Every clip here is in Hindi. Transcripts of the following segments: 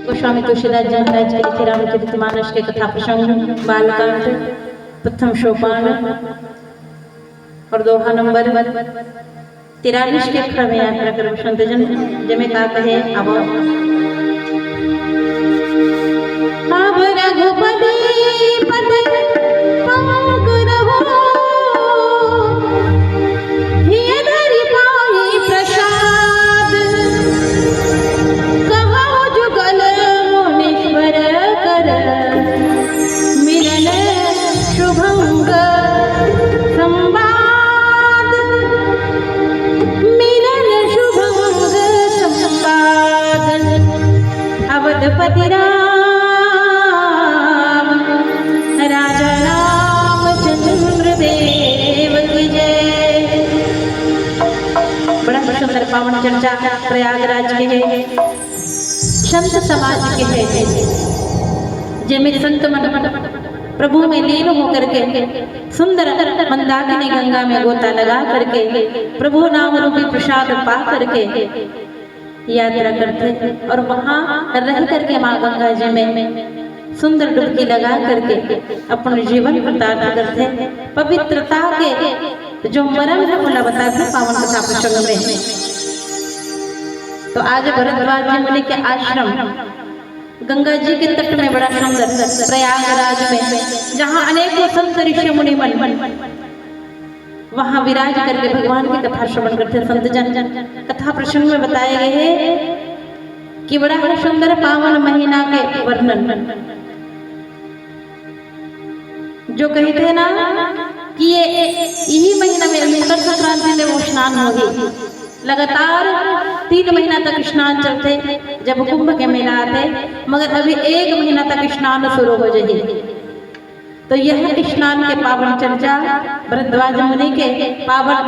गोस्वामी तुलसीदास जी महाराज के लिखे रामचरितमानस के कथा प्रसंग बालकांड प्रथम सोपान और दोहा नंबर 43 के अक्षर में यात्रा कर संत जन जमे का कहे अब रघुपति पद पंकुर हो हियधरि पाहि प्रसाद कहो जुगल मुनीश्वर कर मिलन शुभंग संवाद मिलन शुभंग संवाद अवधपति राजा रामचंद्र देव की जय। बड़ा सुंदर पावन चर्चा प्रयागराज के है, संत समाज के है, जिनमें संत मन प्रभु में लीन होकर के सुंदर मंदाकिनी गंगा में गोता लगा करके प्रभु नाम रूपी प्रसाद पा करके यात्रा करते और वहां रह करके माँ गंगा जी में सुंदर डुबकी लगा करके अपने जीवन प्रताप करते पवित्रता के जो मरम है वो बताते पावन कथा प्रसंग में। तो आज भरद्वाज जी मुनि के आश्रम गंगा जी के तट में बड़ा सुंदर प्रयागराज में जहाँ अनेकों संत ऋषि मुनि मन वहां विराज करके भगवान की कथा श्रवण करते संत जन। कथा प्रसंग में बताए गए हैं कि बड़ा सुंदर पावन महीना के वर्णन जो कहते हैं ना कि ये यही महीना में मकर संक्रांति में वो स्नान होगी। लगातार 3 महीना तक स्नान चलते जब कुंभ के मेला आते, मगर अभी 1 महीना तक स्नान शुरू हो जाएगी। तो यह स्नान के पावन चर्चा भरद्वाज मुनि के पावन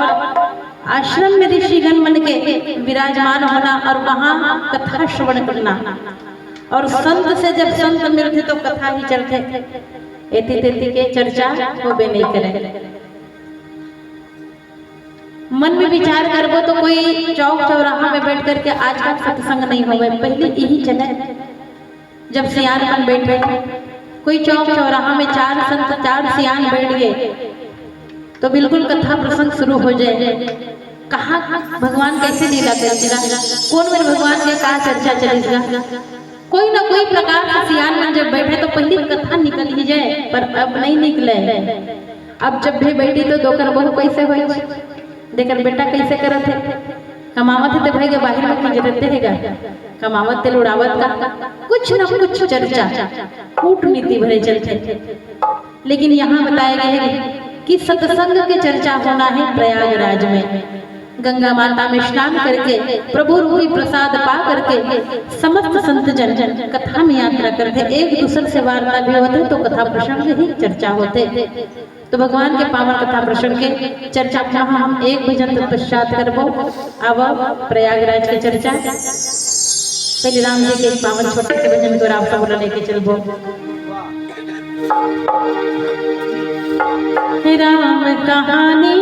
आश्रम में ऋषिगण मन के विराजमान होना और वहां कथा श्रवण करना, और संत से जब संत मिलते तो कथा ही चलते, एति तेति के चर्चा होबे नहीं करे। मन में विचार करबो तो कोई चौक चौराहा में बैठ करके आज का सत्संग नहीं होवे, पहले यही चले। जब सियान मन बैठे कोई चौक चौराहा में 4 संत 4 सियान बैठ गए तो बिल्कुल कथा प्रसंग शुरू हो जाए। कहाँ भगवान कैसे लीला करेगा, कौन मेरे भगवान के कहा चर्चा चलेगा, कोई ना कोई प्रकार से सियान में जब बैठे तो पहली कथा निकल ही जाए, पर अब नहीं निकले। अब जब भी बैठी तो दोकर बहु कैसे हो देकर बेटा कैसे करत है, कमावत है तो भाई के बाहर में की जरूरत है, कमावत तेल उड़ावत का कुछ न कुछ चर्चा कूटनीति भरे चलते। लेकिन यहाँ बताया गया है कि सत्संग की चर्चा होना है प्रयागराज में। गंगा माता में स्नान करके प्रभु रूपी प्रसाद पा करके समस्त संत जन कथा में यात्रा करते, एक दूसरे से वार्ता भी होते तो कथा प्रसंग ही चर्चा होते। तो भगवान के पावन कथा प्रसंग के चर्चा हम एक भजन पश्चात करबो। अब प्रयागराज की चर्चा पहले राम जी के पावन छोटे से भजन को आप सब लेके चलबो। राम कहानी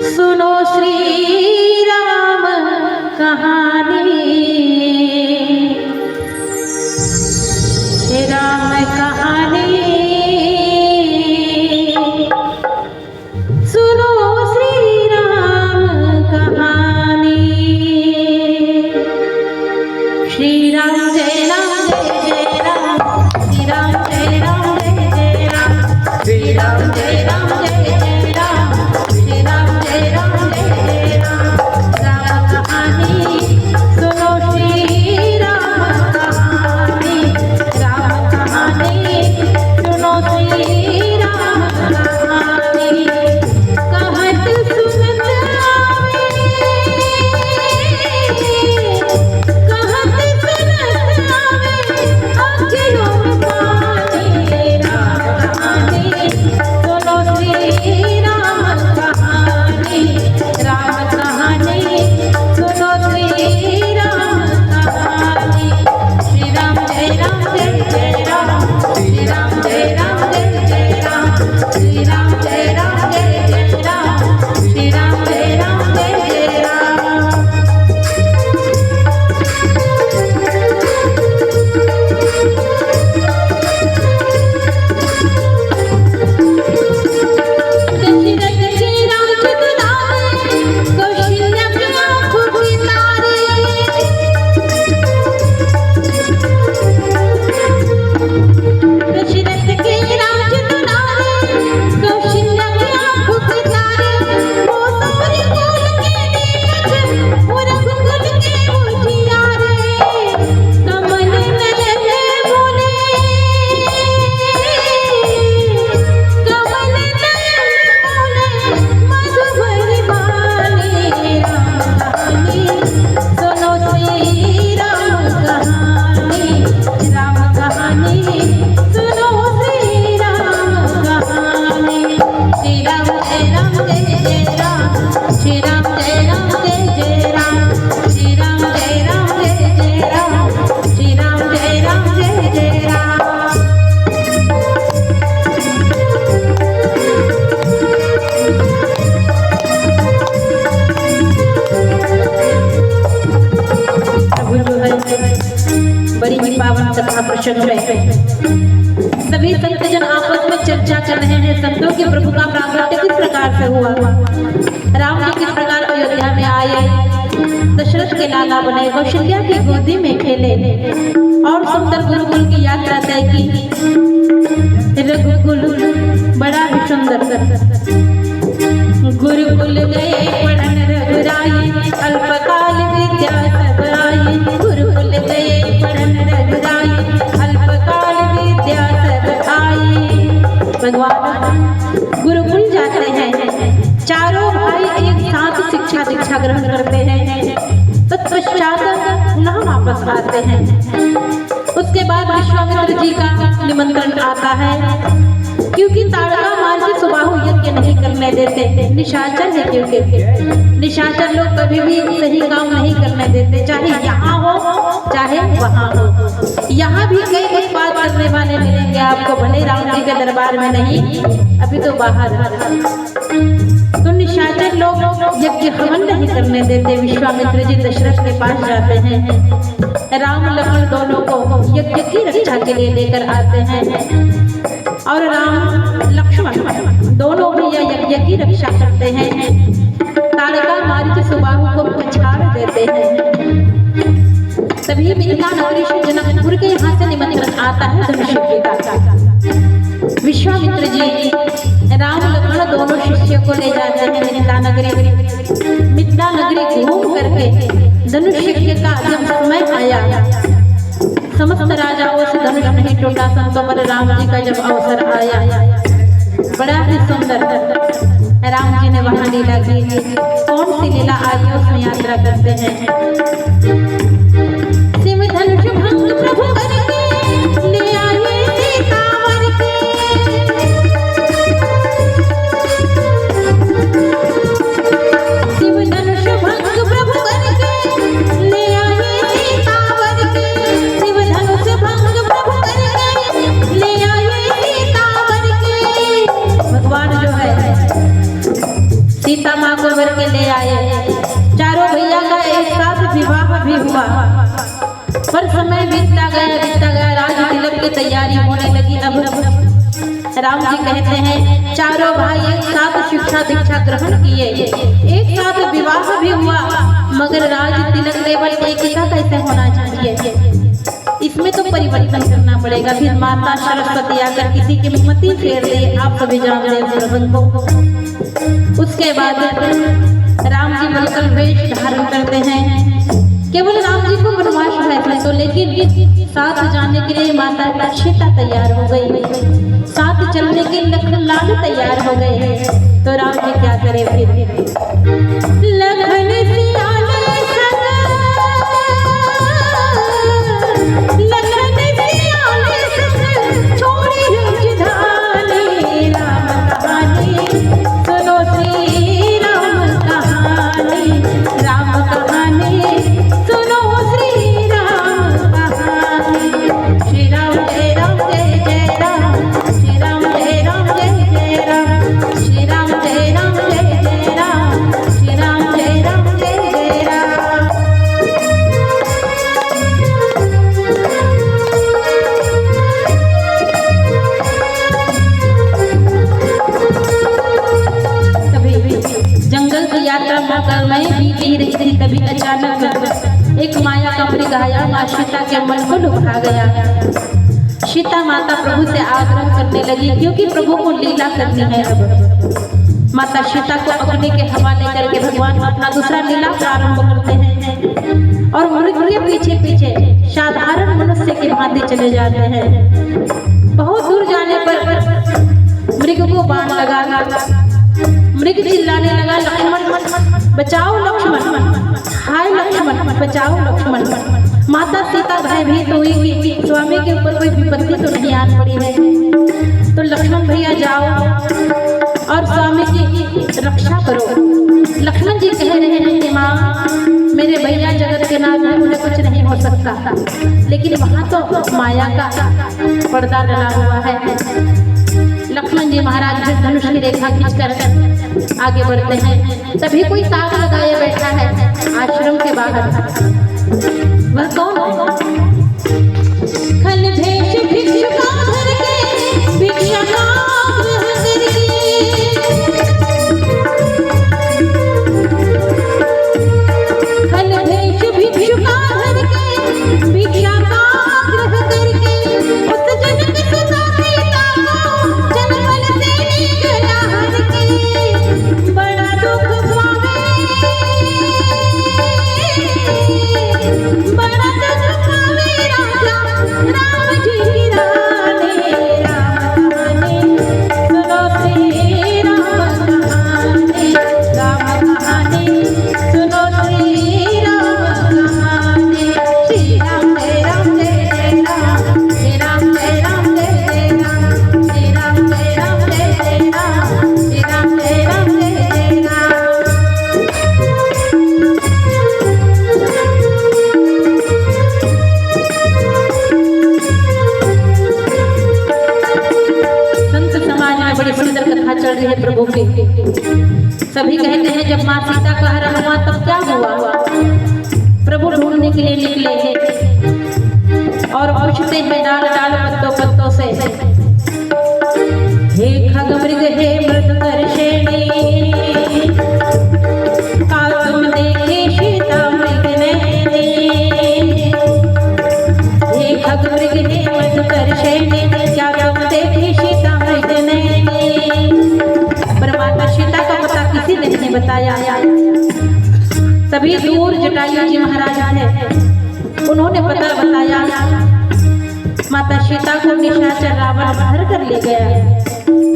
सुनो श्री राम कहानी, राम कहानी सुनो श्री राम कहानी। श्री राम जय राम जय जय राम, श्री राम जय राम जय जय राम, श्री राम जय राम जय जय राम, श्री राम जय राम जय जय राम। दर्शक में सभी संतजन आपस में चर्चा कर रहे हैं संतों के प्रभु का प्रागट्य किस प्रकार से हुआ। राम जी किस प्रकार अयोध्या में आए, दशरथ के लाला बने, कौशल्या की गोदी में खेले और सुंदर गुरुकुल की यात्रा तय की। रघुकुल बड़ा ही सुंदर, गुरुकुल गए पढ़न रघुराई, अल्पकाल विद्या सब आई। गुरुकुल गए पढ़न रघुराई, अल्पकाल विद्या सब आई। भगवान गुरुकुल जाते हैं, चारों भाई एक साथ शिक्षा दीक्षा ग्रहण करते हैं, तत्पश्चात पुनः वापस आते हैं। उसके बाद विश्वामित्र जी का निमंत्रण आता है, क्योंकि ताड़का मार्ग सुबाहु यज्ञ नहीं करने देते, निशाचर है। क्योंकि निशाचर लोग कभी भी सही काम नहीं करने देते, चाहे यहाँ हो चाहे वहाँ हो। यहाँ भी कई उत्पाद करने वाले मिलेंगे आपको, भले राम जी के दरबार में नहीं, अभी तो बाहर। तो निशाचर लोग यज्ञ हवन नहीं करने देते। विश्वामित्र जी दशरथ के पास जाते हैं, राम लक्ष्मण दोनों को यज्ञ की रक्षा के लिए लेकर आते हैं और राम लक्ष्मण दोनों भी यज्ञ की रक्षा करते हैं। ताड़का मार्ग सुबाहु को पछाड़ देते हैं। तभी मिथिला नगरी से जनकपुर के यहाँ से निमंत्रण आता है धनुष यज्ञ का। विश्वामित्र जी राम लक्ष्मण दोनों शिष्य को ले जाते हैं मिथिला नगरी। मिथिला नगरी घूम करके धनुष यज्ञ का जब समय आया, समस्त राजाओं से धनुष नहीं टूटा, संतों पर राम जी का जब अवसर आया, बड़ा ही सुंदर राम जी ने वहां लीला की। कौन सी लीला आइए उसमें यात्रा करते हैं। सिम धनुष भंग प्रभु करके ले आए सीतावर के, सिम धनुष भंग प्रभु करके ले आए सीतावर के, सिम धनुष भंग प्रभु करके ले आए सीतावर के। भगवान जो है सीता माँ को वर के ले आए। चारों भैया का एक साथ विवाह भी हुआ, पर समय बीतता गया, राज तिलक की तैयारी होने लगी। अब राम जी कहते हैं चारों भाई एक साथ शिक्षा दीक्षा ग्रहण किए, एक साथ विवाह भी हुआ, मगर राज तिलक केवल एक ही का कैसे होना चाहिए, इसमें तो परिवर्तन करना पड़ेगा। फिर माता सरस्वती आकर किसी की मति फेर दी, आप सभी जानते हैं प्रसंग को। उसके बाद राम जी मलकल वेश धारण करते हैं। केवल राम जी को वनवास है तो, लेकिन साथ जाने के लिए माता सीता तैयार हो गई, साथ चलने के लखन लाल तैयार हो गए। तो राम जी क्या करे फिर, लखन सियाने संग, लखन सियाने संग छोड़ी राजधानी, राम कहानी सुनो श्री राम कहानी, राम कहानी सुनो श्री राम कहानी। श्री राम जय राम जय जय राम, श्री राम जय राम जय जय राम, श्री राम जय राम जय जय राम, श्री राम जय राम जय जय राम। जंगल की यात्रा होकर मैं बीती रही थी, तभी अचानक एक माया का मृग आया, माँ सीता के मन को लुभा गया। सीता माता प्रभु से आग्रह करने लगी, क्योंकि प्रभु को लीला करनी है। अब माता सीता को अग्नि के हवाले करके भगवान अपना दूसरा लीला प्रारंभ करते हैं और मृग के पीछे पीछे साधारण मनुष्य के भांति चले जाते हैं। बहुत दूर जाने पर मृग को बाण लगा, मृग चिल्लाने लगा, लक्ष्मण बचाओ, लक्ष्मण हाय लक्ष्मण बचाओ, लक्ष्मण। माता सीता भयभीत हुई कि स्वामी के ऊपर कोई विपत्ति तो नहीं आन पड़ी है। तो लक्ष्मण भैया जाओ और स्वामी की रक्षा करो। लक्ष्मण जी कह रहे हैं कि माँ मेरे भैया जगत के नाथ में, उन्हें कुछ नहीं हो सकता, लेकिन वहाँ तो माया का पर्दा डला हुआ है। लक्ष्मण जी महाराज फिर धनुष की रेखा खींचकर आगे बढ़ते हैं। तभी कोई ताक लगाए बैठा है आश्रम के बाहर। वह कौन है? खल भेष सभी कहते हैं जब माँ सीता का हरण हुआ तब क्या हुआ? प्रभु ढूंढने के लिए निकले और पूछते हैं डाल डाल पत्तों पत्तों से, हे खगमृग हे मृदुकर्षिणी, का तुम देखे सीता मृग नैनी। हे खगमृग हे मृदुकर्षिणी, क्या तुम देखे सीता मृग नैनी। पर माता सीता का पता किसी ने नहीं बताया। तभी दूर जटायु जी महाराज थे, उन्होंने पता बताया। माता सीता को निशाचर रावण हर कर ले गया।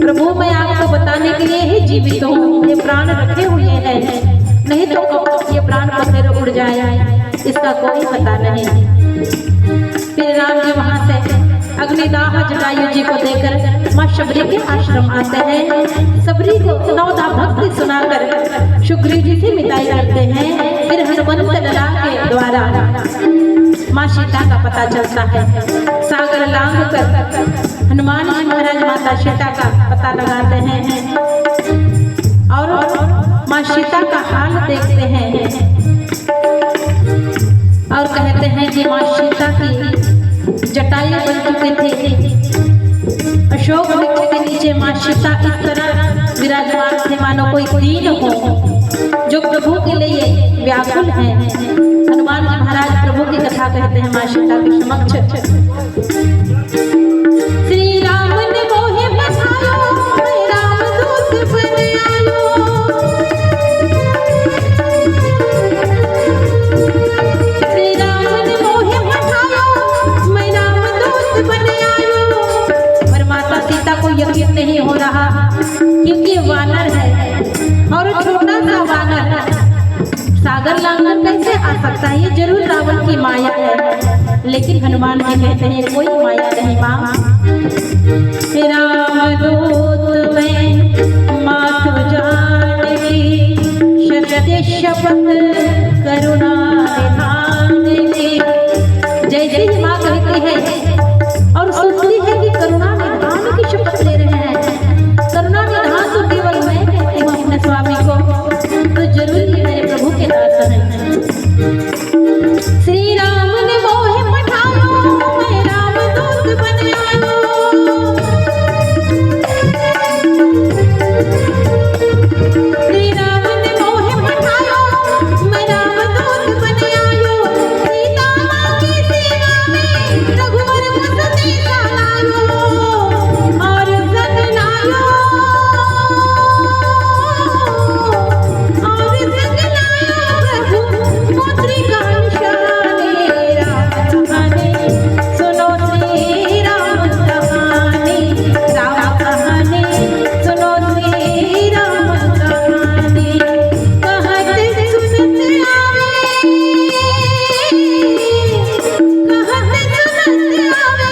प्रभु मैं आपको बताने के लिए ही जीवित हूँ, ये प्राण रखे हुए हैं, नहीं तो कब ये प्राण पत्थर उड़ जाए इसका कोई पता नहीं। फिर राम जी वहां से अग्निदाह जटायु जी को देकर माँ शबरी के आश्रम आते हैं। शबरी को नवधा भक्ति सुनाकर सुग्रीव जी से मिताई करते हैं। फिर हनुमंत लला के द्वारा माँ सीता का पता चलता है। सागर लांघ कर हनुमान जी महाराज माता सीता का पता लगाते हैं और माँ सीता का हाल देखते हैं और कहते हैं कि माँ सीता की जटायु बन चुके थे। अशोक वृक्ष के नीचे माँ सीता इस तरह विराजमान थे मानो कोई तीन हो जो प्रभु के लिए व्याकुल है। हनुमान जी महाराज प्रभु की कथा कहते हैं माँ सीता के समक्ष, श्री राम ने मोहे बसायो, मैं राम दूत बन आयो। श्री राम ने मोहे बसायो, मैं राम दूत बन आयो। पर माता सीता को यकीन नहीं हो रहा क्योंकि वानर है और छोटा सा वानर सागर लांघकर कैसे आ सकता है? ये जरूर रावण की माया है। लेकिन हनुमान जी कहते हैं कोई माया नहीं माँ, रामदूत में मातु जानकी, सत्य शपथ करुणा निधान की। जय जय माँ कहती है और सोचती है कि करुणा निधान की शपथ ले रहे हैं। करुणा निधान तो केवल मैं कहती हूँ अपने स्वामी को, तो जरूर ये मेरे प्रभु के दास हैं। श्री राम ने मोहे पठायो, मैं राम दूत बन आयो। श्री राम ने मोहे पठायो, मैं राम दूत बन आयो। सीता माँ की सेवा में रघुवर को संदेशा लायो और संग लायो, और संग लायो प्रभु मुद्रिका निशानी। राम कहानी सुनो श्री राम कहानी, राम कहानी सुनो श्री राम कहानी। कहते सुनते आवे, कहते सुनते आवे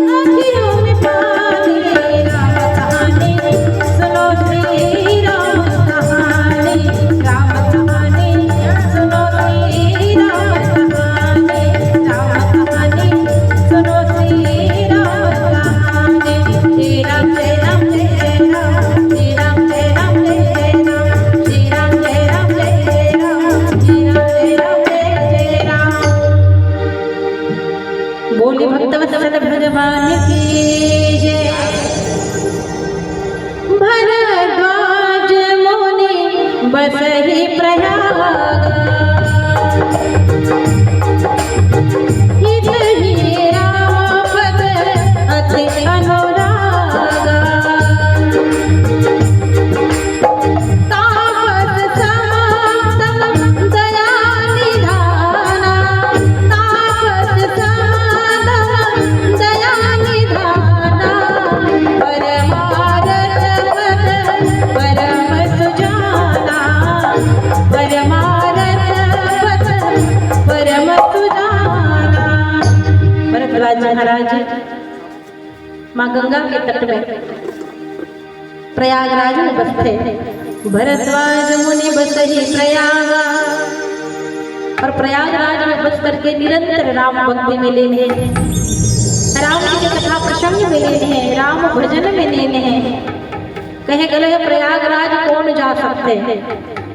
आँखियों में पानी। राम कहानी सुनो श्री राम कहानी, राम कहानी सुनो श्री राम कहानी, राम कहानी सुनो श्री राम कहानी। श्री राम जय राम जय राम, श्री राम जय राम जय राम, श्री राम जय राम जय राम, श्री राम जय राम जय राम। बोले भक्तवत्सल भगवान की जय। भरद्वाज मुनि बसहि प्रयाग, हितहि राम पद अति अनुरागा। तापस समागम दया निधाना, तापस समागम दया निधाना। परमारथ पद परम सुजाना, परमारथ पद परम सुजाना। भरद्वाज महाराज माँ गंगा के तट में प्रयागराज में बसते। भरद्वाज मुनि बसहि प्रयागा, और प्रयागराज में बस करके निरंतर राम भक्ति में लेने हैं, राम जी की कथा प्रसंग में लेने हैं, राम भजन में लेने हैं। कहे गले प्रयागराज कौन जा सकते हैं,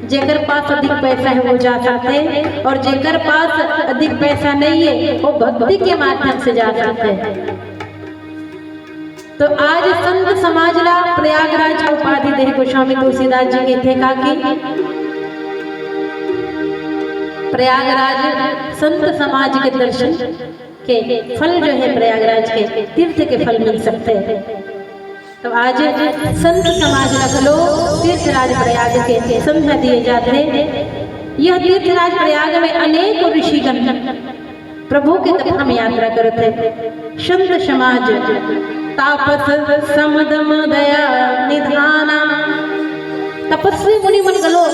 जेकर पास अधिक पैसा है वो जा सकते हैं, और जेकर पास अधिक पैसा नहीं है वो भक्ति के माध्यम से जा सकते हैं। तो आज संत समाज ला प्रयागराज का उपाधि दे गोस्वामी तुलसीदास जी के थे कि प्रयागराज संत समाज के दर्शन के फल जो है प्रयागराज के तीर्थ के फल मिल सकते हैं। तो आज संत समाज रखलो तीर्थराज प्रयाग के संध्या दिए जाते। यह तीर्थराज प्रयाग में अनेक ऋषिगण प्रभु के कथा में यात्रा करते। संत समाज तापस समदम दया निधाना, तपस्वी मुनि मन गलो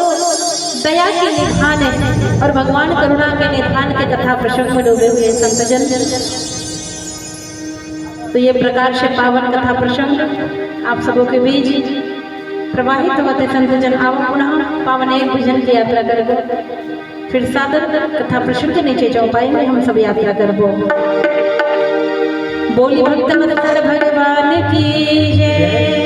दया के निधान है और भगवान करुणा के निधान के कथा प्रसंग में डूबे हुए संतजन। तो ये प्रकार से पावन कथा प्रसंग आप सबों के बीच प्रवाहित होते संतजन आओ पुनः पावन एक भजन की यात्रा करबो। फिर सादर कथा प्रसंग के नीचे चौपाई में हम सब यात्रा करबो। बोली भक्त वत्सल भगवान की जय।